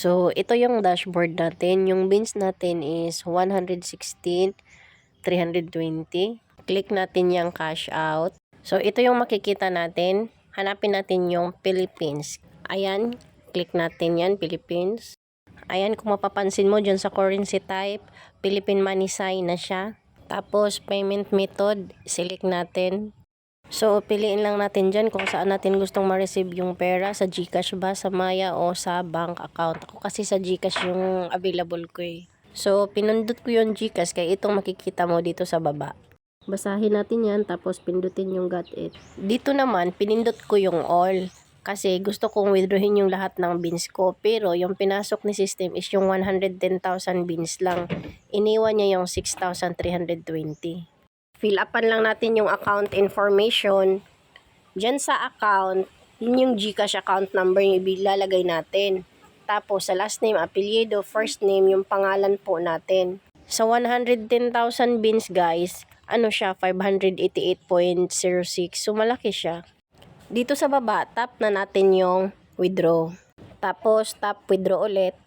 So, ito yung dashboard natin. Yung beans natin is 116, 320. Click natin yung cash out. So, ito yung makikita natin. Hanapin natin yung Philippines. Ayan, click natin yan, Philippines. Ayan, kung mapapansin mo dyan sa currency type, Philippine money sign na siya. Tapos, payment method, select natin. So, piliin lang natin dyan kung saan natin gustong ma-receive yung pera. Sa GCash ba, sa Maya, o sa bank account. Ako kasi sa GCash yung available ko eh. So, pinundot ko yung GCash kaya itong makikita mo dito sa baba. Basahin natin yan, tapos pindutin yung got it. Dito naman, pinindot ko yung all. Kasi gusto kong withdrawin yung lahat ng beans ko. Pero yung pinasok ni system is yung 110,000 beans lang. Iniwan niya yung 6,320. Fill upan lang natin yung account information. Diyan sa account, yun yung GCash account number yung ilalagay natin. Tapos sa last name, apelyido, first name, yung pangalan po natin. Sa 110,000 beans guys, ano siya, 588.06. So malaki siya. Dito sa baba, tap na natin yung withdraw. Tapos tap withdraw ulit.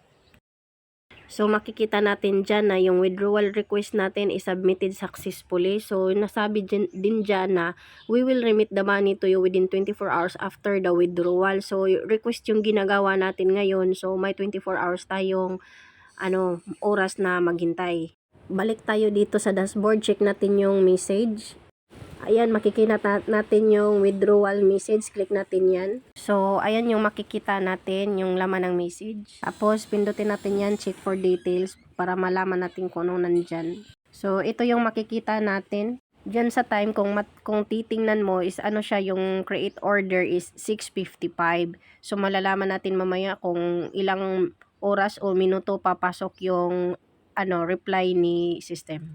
So makikita natin dyan na yung withdrawal request natin is submitted successfully. So nasabi din dyan na we will remit the money to you within 24 hours after the withdrawal. So request yung ginagawa natin ngayon. So may 24 hours tayong oras na maghintay. Balik tayo dito sa dashboard, check natin yung message. Ayan, makikita natin yung withdrawal message. Click natin yan. So, ayan yung makikita natin, yung laman ng message. Tapos, pindutin natin yan, check for details, para malaman natin kung anong nandyan. So, ito yung makikita natin. Diyan sa time, kung titingnan mo, is ano siya, yung create order is 6:55. So, malalaman natin mamaya kung ilang oras o minuto papasok yung reply ni system.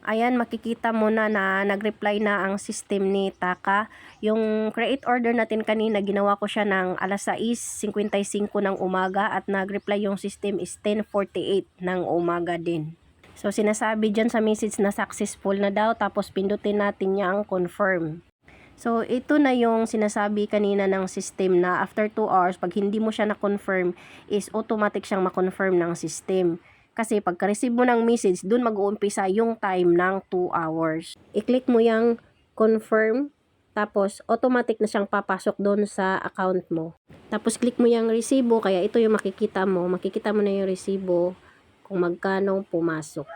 Ayan, makikita mo na nag-reply na ang system ni Taka. Yung create order natin kanina, ginawa ko siya ng alas 6:55 ng umaga at nag-reply yung system is 10:48 ng umaga din. So, sinasabi dyan sa message na successful na daw, tapos pindutin natin niya ang confirm. So, ito na yung sinasabi kanina ng system na after 2 hours, pag hindi mo siya na-confirm, is automatic siyang ma-confirm ng system. Kasi pagka-receive mo ng message, dun mag-uumpisa yung time ng 2 hours. I-click mo yung confirm, tapos automatic na siyang papasok dun sa account mo. Tapos click mo yung resibo, kaya ito yung makikita mo. Makikita mo na yung resibo kung magkano pumasok.